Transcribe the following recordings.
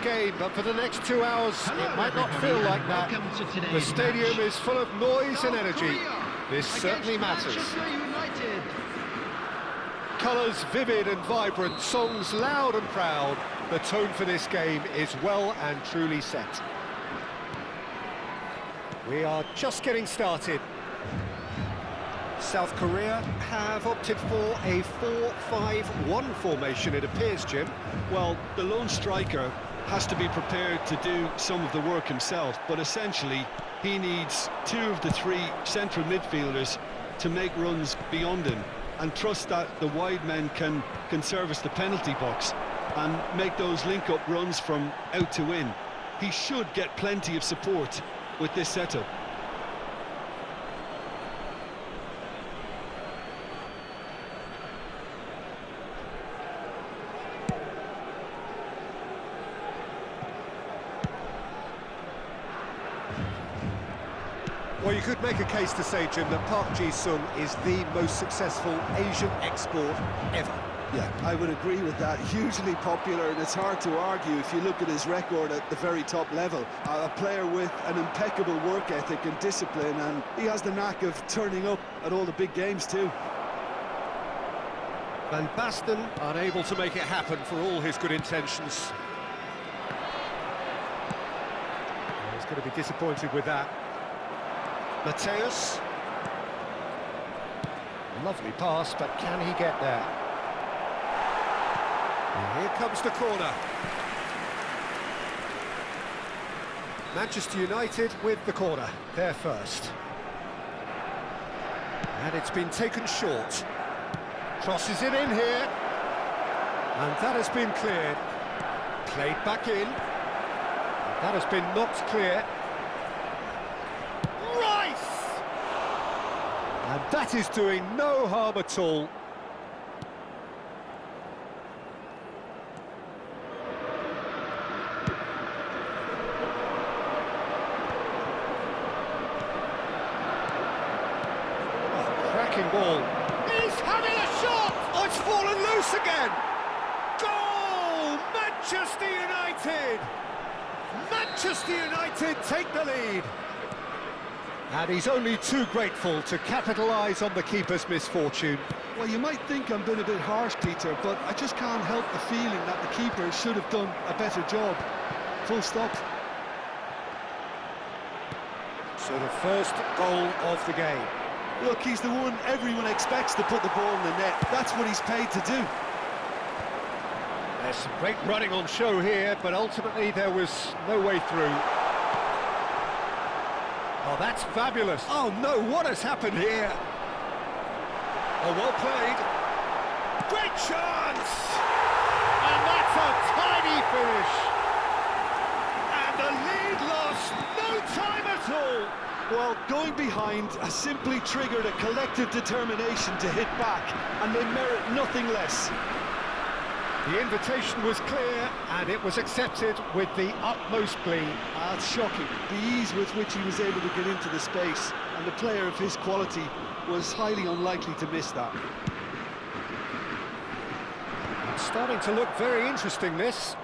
game, but for the next 2 hours, it might not feel like that. The stadium is full of noise and energy. This certainly matters. Colours vivid and vibrant, songs loud and proud. The tone for this game is well and truly set. We are just getting started. South Korea have opted for a 4-5-1 formation, it appears, Jim. Well, the lone striker has to be prepared to do some of the work himself, but essentially he needs 2 of the 3 central midfielders to make runs beyond him and trust that the wide men can service the penalty box and make those link-up runs from out to in. He should get plenty of support with this setup. Well, you could make a case to say, Jim, that Park Ji-sung is the most successful Asian export ever. Yeah, I would agree with that. Hugely popular, and it's hard to argue if you look at his record at the very top level. A player with an impeccable work ethic and discipline, and he has the knack of turning up at all the big games too. Van Basten unable to make it happen for all his good intentions. He's going to be disappointed with that. Mateus. Lovely pass, but can he get there? And here comes the corner. Manchester United with the corner, there first. And it's been taken short. Crosses it in here. And that has been cleared. Played back in. That has been knocked clear. And that is doing no harm at all. Oh, cracking ball. He's having a shot! Oh, it's fallen loose again! Goal! Manchester United! Manchester United take the lead. And he's only too grateful to capitalise on the keeper's misfortune. Well, you might think I'm being a bit harsh, Peter, but I just can't help the feeling that the keeper should have done a better job. Full stop. So the first goal of the game. Look, he's the one everyone expects to put the ball in the net. That's what he's paid to do. There's some great running on show here, but ultimately there was no way through. Oh, that's fabulous. Oh, no, what has happened here? Oh, well played. Great chance! And that's a tiny finish. And the lead lost no time at all. Well, going behind has simply triggered a collective determination to hit back, and they merit nothing less. The invitation was clear, and it was accepted with the utmost glee. It's shocking, the ease with which he was able to get into the space, and the player of his quality was highly unlikely to miss that. It's starting to look very interesting, this.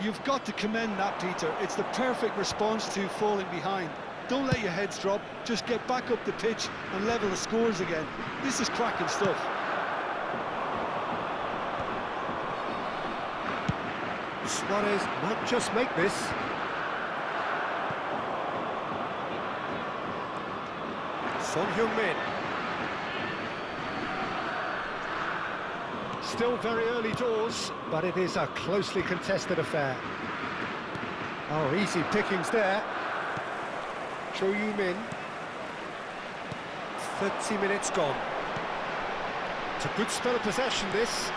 You've got to commend that, Peter. It's the perfect response to falling behind. Don't let your heads drop, just get back up the pitch and level the scores again. This is cracking stuff. Suarez might just make this. Son Heung-min. Still very early doors, but it is a closely contested affair. Oh, easy pickings there. Cho Yu-min. 30 minutes gone. It's a good spell of possession, this.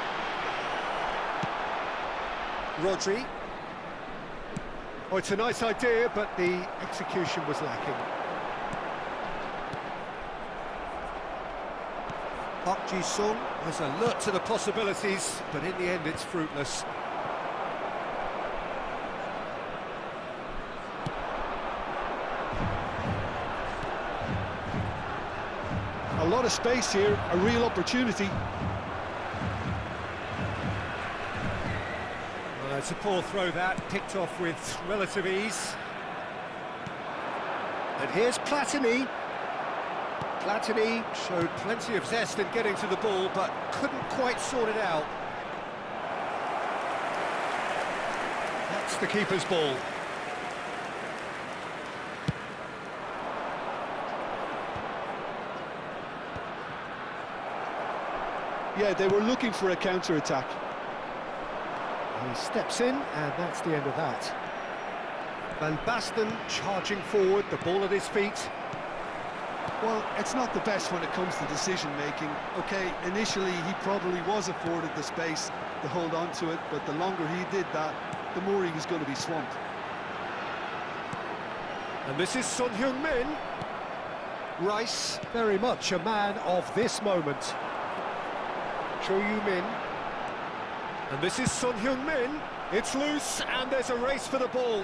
Rodri. Oh, it's a nice idea, but the execution was lacking. Park Ji-sung was alert to the possibilities, but in the end it's fruitless. A lot of space here, a real opportunity. It's That's a poor throw that, picked off with relative ease. And here's Platini. Platini showed plenty of zest in getting to the ball, but couldn't quite sort it out. That's the keeper's ball. Yeah, they were looking for a counter-attack. He steps in, and that's the end of that. Van Basten charging forward, the ball at his feet. Well, it's not the best when it comes to decision-making. OK, initially he probably was afforded the space to hold on to it, but the longer he did that, the more he was going to be swamped. And this is Son Heung-min. Rice, very much a man of this moment. Cho Yu-min. And this is Son Heung-min. It's loose, and there's a race for the ball.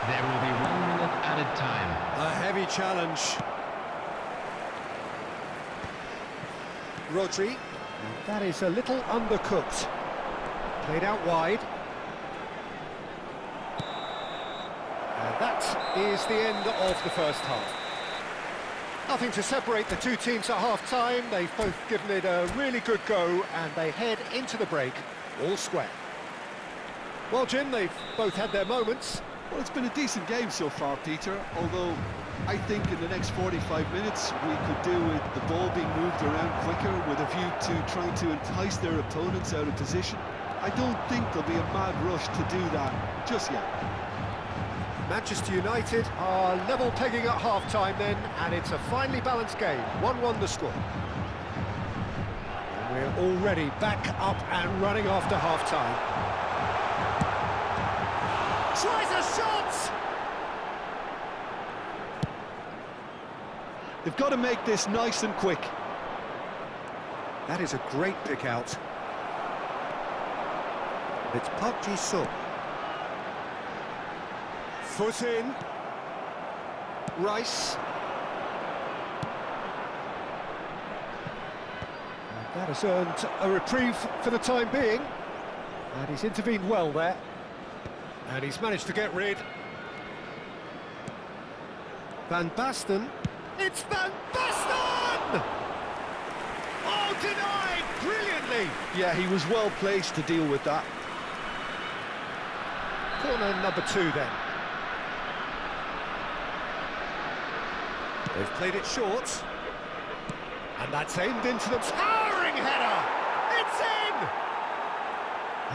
There will be 1 minute added time. A heavy challenge. Rodri. And that is a little undercooked. Played out wide. And that is the end of the first half. Nothing to separate the two teams at half-time. They've both given it a really good go, and they head into the break all square. Well, Jim, they've both had their moments. Well, it's been a decent game so far, Peter, although I think in the next 45 minutes we could do with the ball being moved around quicker with a view to trying to entice their opponents out of position. I don't think there'll be a mad rush to do that just yet. Manchester United are level pegging at half-time then, and it's a finely balanced game. 1-1 the score. And we're already back up and running after half-time. Tries a shot! They've got to make this nice and quick. That is a great pick out. It's Park Ji-sung. Foot in. Rice. And that has earned a reprieve for the time being. And he's intervened well there. And he's managed to get rid. Van Basten. It's Van Basten! Oh, denied brilliantly! Yeah, he was well placed to deal with that. Corner number 2 then. They've played it short. And that's aimed into the towering header! It's in!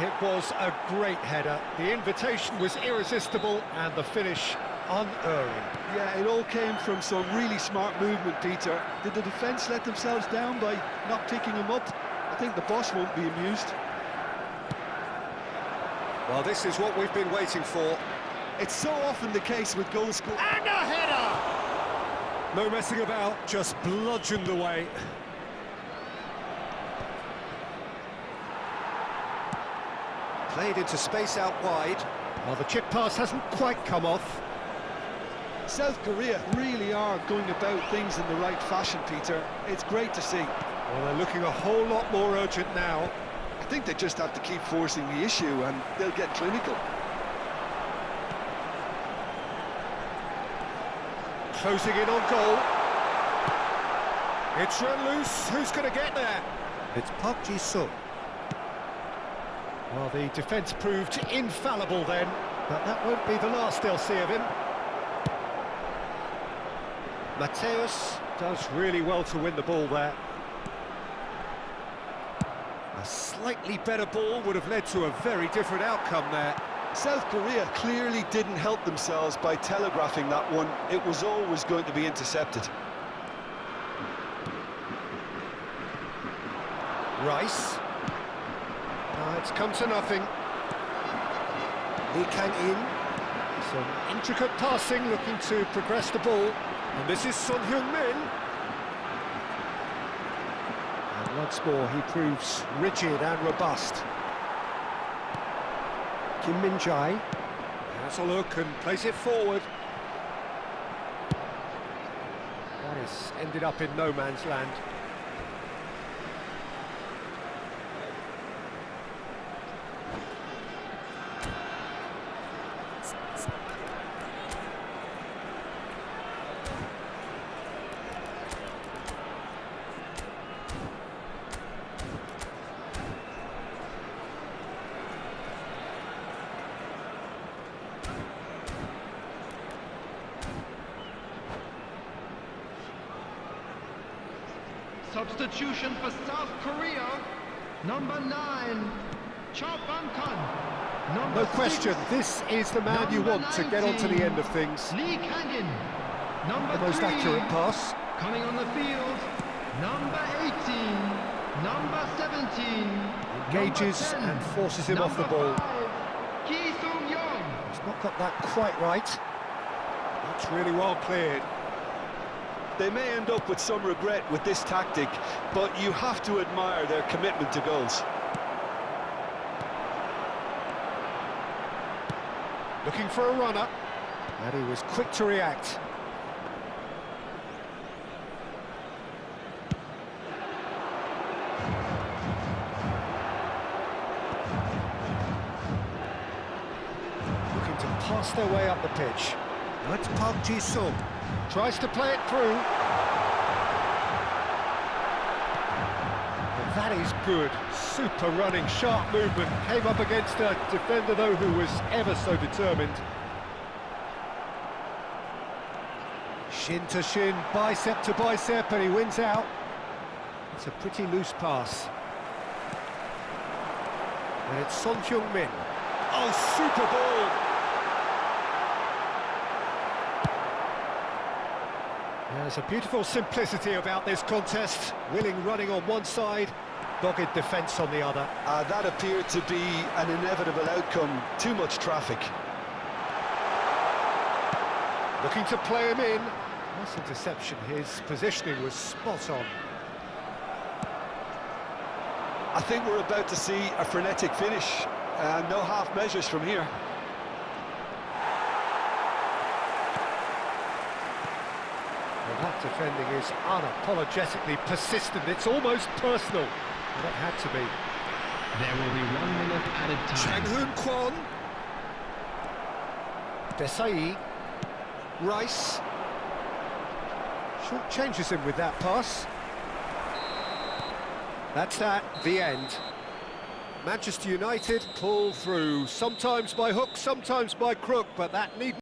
It was a great header. The invitation was irresistible and the finish unerring. Yeah, it all came from some really smart movement, Peter. Did the defence let themselves down by not picking him up? I think the boss won't be amused. Well, this is what we've been waiting for. It's so often the case with goal scorers. And a header! No messing about, just bludgeoned away. Played into space out wide. Well, the chip pass hasn't quite come off. South Korea really are going about things in the right fashion, Peter. It's great to see. Well, they're looking a whole lot more urgent now. I think they just have to keep forcing the issue and they'll get clinical. Closing in on goal. It's run loose. Who's going to get there? It's Park Ji-sung. Well, the defence proved infallible then, but that won't be the last they'll see of him. Mateus does really well to win the ball there. A slightly better ball would have led to a very different outcome there. South Korea clearly didn't help themselves by telegraphing that one. It was always going to be intercepted. Rice. It's come to nothing. Lee Kang-in. Some intricate passing, looking to progress the ball. And this is Son Heung-min. And once more, he proves rigid and robust. Kim Min-jae has a look and plays it forward. That has ended up in no man's land. substitution for South Korea, number 9, Cho Bang-kun. Number No question, 6, this is the man you want to get on to the end of things. Lee Kangin. Number The most 3, accurate pass. coming on the field, number 18, number 17, Engages number 10, and forces him off the number ball. 5, Ki Sung-young. He's not got that quite right. That's really well cleared. They may end up with some regret with this tactic, but you have to admire their commitment to goals. Looking for a runner, and he was quick to react. Looking to pass their way up the pitch. That's Park Ji-sung. Tries to play it through. And that is good. Super running, sharp movement. Came up against a defender, though, who was ever so determined. Shin to shin, bicep to bicep, and he wins out. It's a pretty loose pass. And it's Son Heung-min. Oh, super ball! There's a beautiful simplicity about this contest. Willing running on one side, dogged defence on the other. That appeared to be an inevitable outcome. Too much traffic. Looking to play him in. Nice interception. His positioning was spot on. I think we're about to see a frenetic finish. No half measures from here. Well, that defending is unapologetically persistent. It's almost personal. But it had to be. There will be 1 minute added Chang time. Hoon Kwon. Desai. Rice. Short changes him with that pass. That's that, the end. Manchester United pull through, sometimes by hook, sometimes by crook, but that need